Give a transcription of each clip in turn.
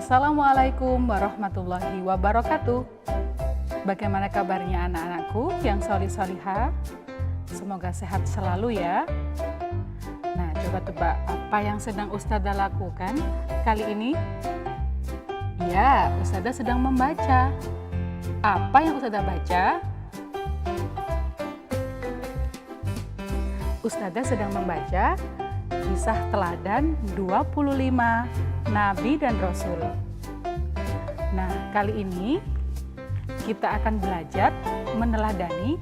Assalamualaikum warahmatullahi wabarakatuh. Bagaimana kabarnya anak-anakku yang solih-solihah? Semoga sehat selalu ya. Nah, coba tebak apa yang sedang Ustazah lakukan kali ini? Ya, Ustazah sedang membaca. Apa yang Ustazah baca? Ustazah sedang membaca Kisah Teladan 25 Nabi dan Rasul. Nah, kali ini kita akan belajar meneladani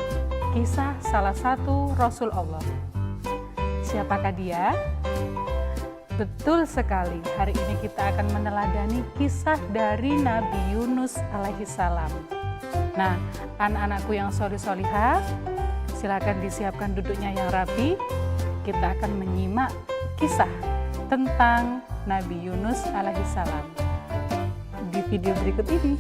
kisah salah satu Rasul Allah. Siapakah dia? Betul sekali, hari ini kita akan meneladani kisah dari Nabi Yunus alaihissalam. Nah, anak-anakku yang solih-solihah, silakan disiapkan duduknya yang rapi. Kita akan menyimak kisah tentang Nabi Yunus alaihissalam di video berikut ini.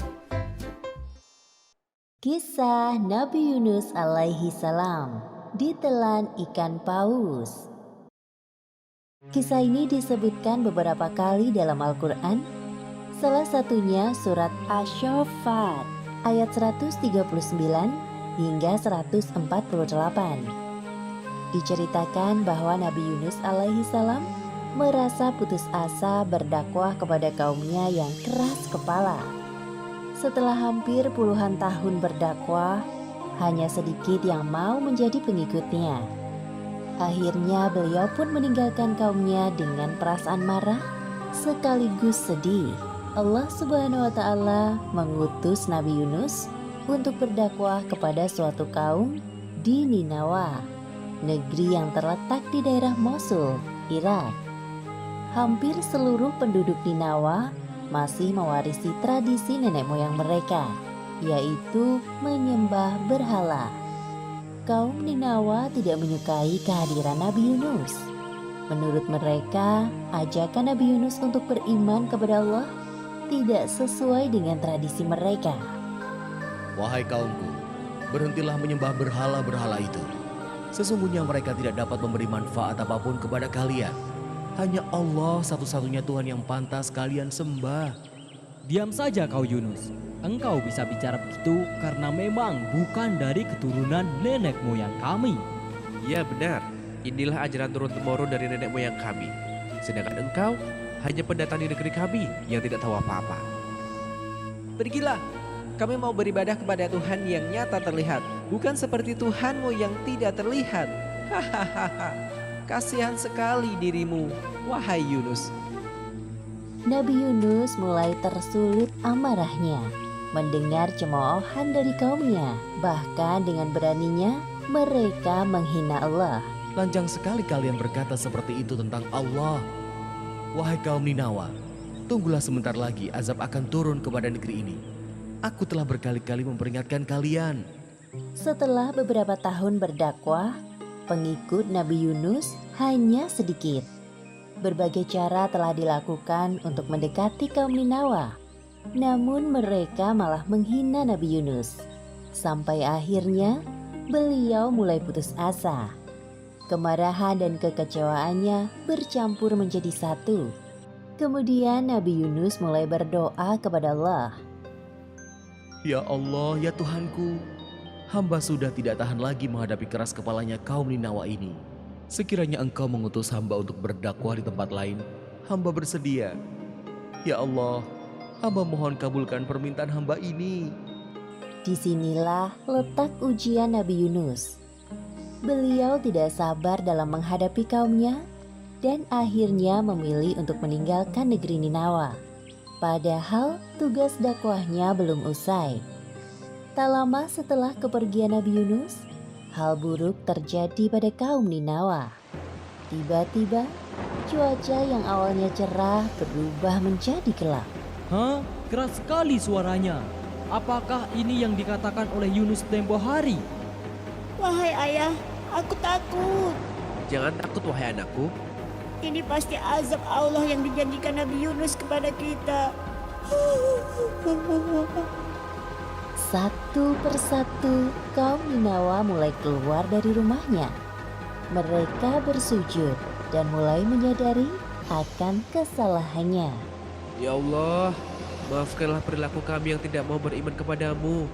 Kisah Nabi Yunus alaihissalam ditelan ikan paus. Kisah ini disebutkan beberapa kali dalam Al-Quran, salah satunya surat Asy-Syaffat ayat 139 hingga 148. Diceritakan bahwa Nabi Yunus alaihissalam merasa putus asa berdakwah kepada kaumnya yang keras kepala. Setelah hampir puluhan tahun berdakwah, hanya sedikit yang mau menjadi pengikutnya. Akhirnya beliau pun meninggalkan kaumnya dengan perasaan marah sekaligus sedih. Allah Subhanahu wa Ta'ala mengutus Nabi Yunus untuk berdakwah kepada suatu kaum di Ninawa, negeri yang terletak di daerah Mosul, Irak. Hampir seluruh penduduk Ninawa masih mewarisi tradisi nenek moyang mereka, yaitu menyembah berhala. Kaum Ninawa tidak menyukai kehadiran Nabi Yunus. Menurut mereka, ajakan Nabi Yunus untuk beriman kepada Allah tidak sesuai dengan tradisi mereka. Wahai kaumku, berhentilah menyembah berhala-berhala itu. Sesungguhnya mereka tidak dapat memberi manfaat apapun kepada kalian. Hanya Allah satu-satunya Tuhan yang pantas kalian sembah. Diam saja kau Yunus. Engkau bisa bicara begitu karena memang bukan dari keturunan nenek moyang kami. Ya benar, inilah ajaran turun-temurun dari nenek moyang kami. Sedangkan engkau hanya pendatang di negeri kami yang tidak tahu apa-apa. Pergilah, kami mau beribadah kepada Tuhan yang nyata terlihat, bukan seperti Tuhanmu yang tidak terlihat. Hahaha. Kasihan sekali dirimu, wahai Yunus. Nabi Yunus mulai tersulut amarahnya mendengar cemoohan dari kaumnya. Bahkan dengan beraninya mereka menghina Allah. Lanjang sekali kalian berkata seperti itu tentang Allah. Wahai kaum Ninawa, tunggulah sebentar lagi azab akan turun kepada negeri ini. Aku telah berkali-kali memperingatkan kalian. Setelah beberapa tahun berdakwah, pengikut Nabi Yunus hanya sedikit. Berbagai cara telah dilakukan untuk mendekati kaum Ninawa. Namun mereka malah menghina Nabi Yunus. Sampai akhirnya beliau mulai putus asa. Kemarahan dan kekecewaannya bercampur menjadi satu. Kemudian Nabi Yunus mulai berdoa kepada Allah. Ya Allah, ya Tuhanku, hamba sudah tidak tahan lagi menghadapi keras kepalanya kaum Ninawa ini. Sekiranya Engkau mengutus hamba untuk berdakwah di tempat lain, hamba bersedia. Ya Allah, hamba mohon kabulkan permintaan hamba ini. Disinilah letak ujian Nabi Yunus. Beliau tidak sabar dalam menghadapi kaumnya dan akhirnya memilih untuk meninggalkan negeri Ninawa. Padahal tugas dakwahnya belum usai. Tak lama setelah kepergian Nabi Yunus, hal buruk terjadi pada kaum Ninawa. Tiba-tiba, cuaca yang awalnya cerah berubah menjadi gelap. Hah? Keras sekali suaranya. Apakah ini yang dikatakan oleh Yunus tempo hari? Wahai ayah, aku takut. Jangan takut wahai anakku. Ini pasti azab Allah yang dijanjikan Nabi Yunus kepada kita. Satu persatu kaum Ninawa mulai keluar dari rumahnya. Mereka bersujud dan mulai menyadari akan kesalahannya. Ya Allah, Maafkanlah perilaku kami yang tidak mau beriman kepadamu.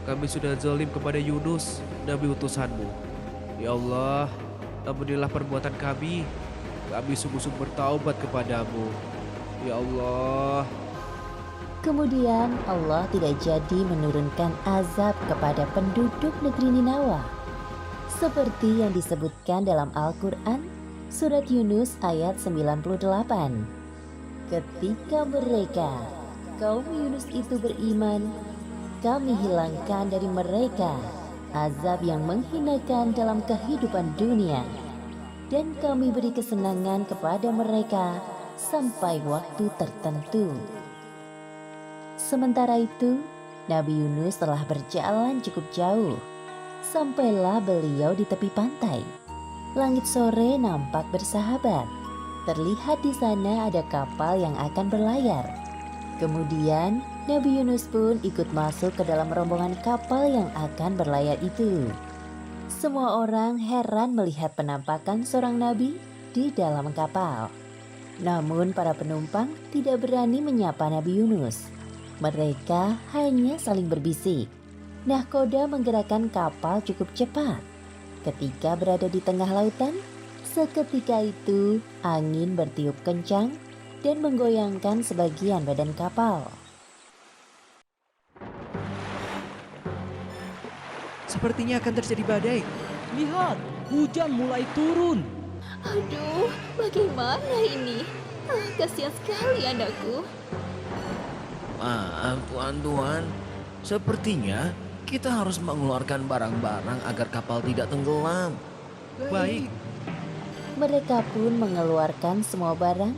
Kami sudah zalim kepada Yunus, Nabi utusanmu. Ya Allah, ampunilah perbuatan kami. Kami sungguh-sungguh bertaubat kepadamu. Ya Allah. Kemudian Allah tidak jadi menurunkan azab kepada penduduk negeri Ninawa. Seperti yang disebutkan dalam Al-Quran, Surat Yunus ayat 98. Ketika mereka, kaum Yunus itu beriman, kami hilangkan dari mereka azab yang menghinakan dalam kehidupan dunia. Dan kami beri kesenangan kepada mereka sampai waktu tertentu. Sementara itu, Nabi Yunus telah berjalan cukup jauh. Sampailah beliau di tepi pantai. Langit sore nampak bersahabat. Terlihat di sana ada kapal yang akan berlayar. Kemudian, Nabi Yunus pun ikut masuk ke dalam rombongan kapal yang akan berlayar itu. Semua orang heran melihat penampakan seorang nabi di dalam kapal. Namun para penumpang tidak berani menyapa Nabi Yunus. Mereka hanya saling berbisik. Nahkoda menggerakkan kapal cukup cepat. Ketika berada di tengah lautan, seketika itu angin bertiup kencang dan menggoyangkan sebagian badan kapal. Sepertinya akan terjadi badai. Lihat, hujan mulai turun. Aduh, bagaimana ini? Kasihan sekali anakku. Maaf tuan-tuan, sepertinya kita harus mengeluarkan barang-barang agar kapal tidak tenggelam. Baik. Mereka pun mengeluarkan semua barang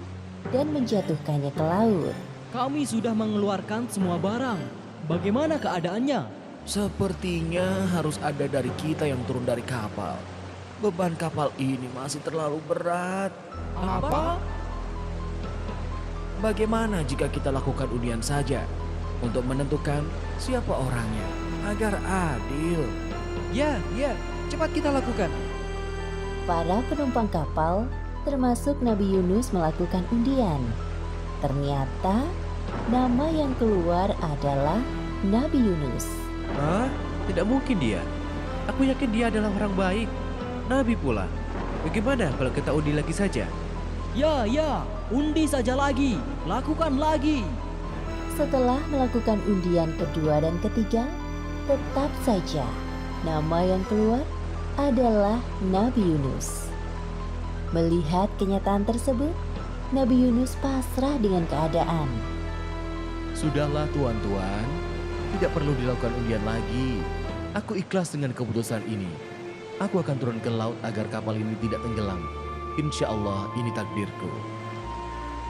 dan menjatuhkannya ke laut. Kami sudah mengeluarkan semua barang. Bagaimana keadaannya? Sepertinya harus ada dari kita yang turun dari kapal. Beban kapal ini masih terlalu berat. Apa? Bagaimana jika kita lakukan undian saja untuk menentukan siapa orangnya agar adil? Ya, cepat kita lakukan. Para penumpang kapal, termasuk Nabi Yunus, melakukan undian. Ternyata nama yang keluar adalah Nabi Yunus. Hah? Tidak mungkin dia. Aku yakin dia adalah orang baik. Nabi pula. Bagaimana kalau kita undi lagi saja? Ya, undi saja lagi. Lakukan lagi. Setelah melakukan undian kedua dan ketiga, tetap saja nama yang keluar adalah Nabi Yunus. Melihat kenyataan tersebut, Nabi Yunus pasrah dengan keadaan. Sudahlah tuan-tuan, tidak perlu dilakukan undian lagi. Aku ikhlas dengan keputusan ini. Aku akan turun ke laut agar kapal ini tidak tenggelam. Insya Allah ini takdirku.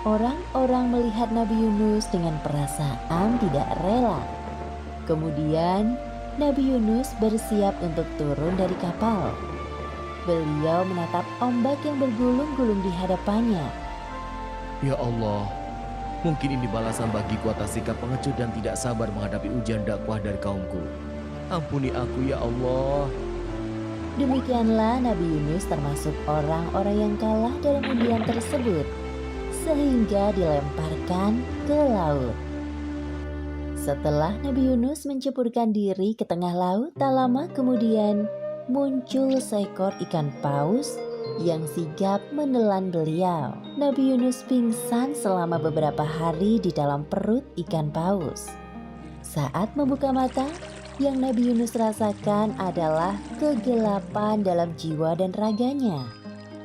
Orang-orang melihat Nabi Yunus dengan perasaan tidak rela. Kemudian Nabi Yunus bersiap untuk turun dari kapal. Beliau menatap ombak yang bergulung-gulung di hadapannya. Ya Allah, mungkin ini balasan bagiku atas sikap pengecut dan tidak sabar menghadapi ujian dakwah dari kaumku. Ampuni aku ya Allah. Demikianlah Nabi Yunus termasuk orang-orang yang kalah dalam undian tersebut, sehingga dilemparkan ke laut. Setelah Nabi Yunus menceburkan diri ke tengah laut, tak lama kemudian muncul seekor ikan paus yang sigap menelan beliau. Nabi Yunus pingsan selama beberapa hari di dalam perut ikan paus. Saat membuka mata, yang Nabi Yunus rasakan adalah kegelapan dalam jiwa dan raganya.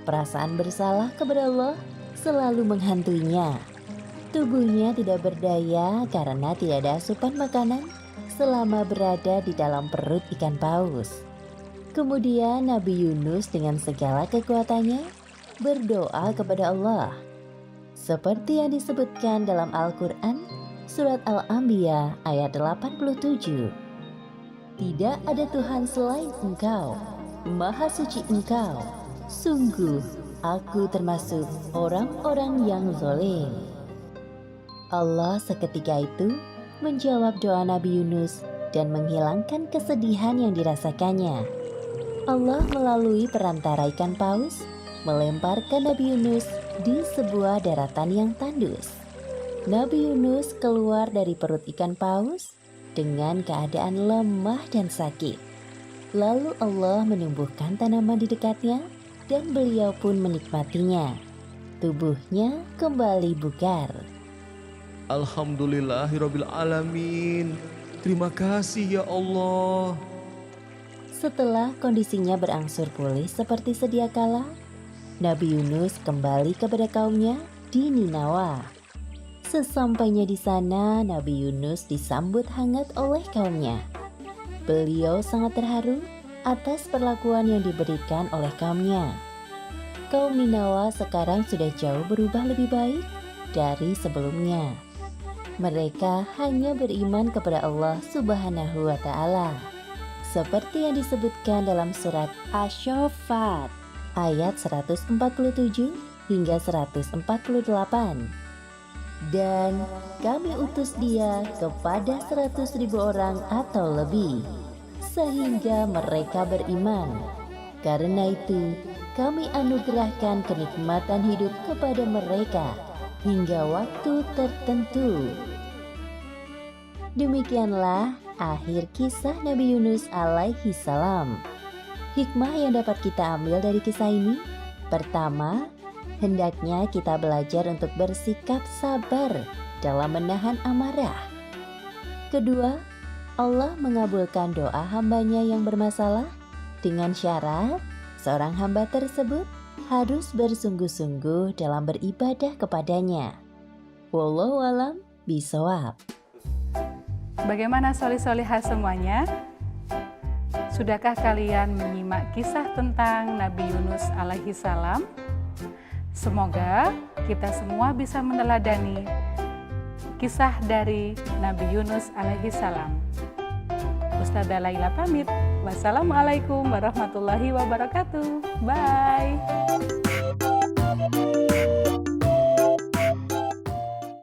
Perasaan bersalah kepada Allah selalu menghantuinya. Tubuhnya tidak berdaya karena tidak ada asupan makanan selama berada di dalam perut ikan paus. Kemudian Nabi Yunus dengan segala kekuatannya berdoa kepada Allah. Seperti yang disebutkan dalam Al-Quran, Surat Al-Anbiya ayat 87. Tidak ada Tuhan selain Engkau, Maha Suci Engkau. Sungguh, aku termasuk orang-orang yang zalim. Allah seketika itu menjawab doa Nabi Yunus dan menghilangkan kesedihan yang dirasakannya. Allah melalui perantara ikan paus melemparkan Nabi Yunus di sebuah daratan yang tandus. Nabi Yunus keluar dari perut ikan paus dengan keadaan lemah dan sakit. Lalu Allah menumbuhkan tanaman di dekatnya dan beliau pun menikmatinya. Tubuhnya kembali bugar. Alhamdulillahirabbil alamin. Terima kasih ya Allah. Setelah kondisinya berangsur pulih seperti sedia kala, Nabi Yunus kembali kepada kaumnya di Ninawa. Sesampainya di sana, Nabi Yunus disambut hangat oleh kaumnya. Beliau sangat terharu atas perlakuan yang diberikan oleh kaumnya. Kaum Ninawa sekarang sudah jauh berubah lebih baik dari sebelumnya. Mereka hanya beriman kepada Allah Subhanahu wa Ta'ala, seperti yang disebutkan dalam surat Asy-Syaffat ayat 147 hingga 148. Dan kami utus dia kepada 100.000 orang atau lebih, sehingga mereka beriman. Karena itu, kami anugerahkan kenikmatan hidup kepada mereka hingga waktu tertentu. Demikianlah akhir kisah Nabi Yunus alaihi salam. Hikmah yang dapat kita ambil dari kisah ini: pertama, hendaknya kita belajar untuk bersikap sabar dalam menahan amarah. Kedua, Allah mengabulkan doa hambanya yang bermasalah dengan syarat seorang hamba tersebut harus bersungguh-sungguh dalam beribadah kepadanya. Wallahu a'lam bishawab. Bagaimana soli-solihah semuanya? Sudahkah kalian menyimak kisah tentang Nabi Yunus alaihi salam? Semoga kita semua bisa meneladani kisah dari Nabi Yunus alaihi salam. Ustazah Laila pamit. Wassalamualaikum warahmatullahi wabarakatuh. Bye.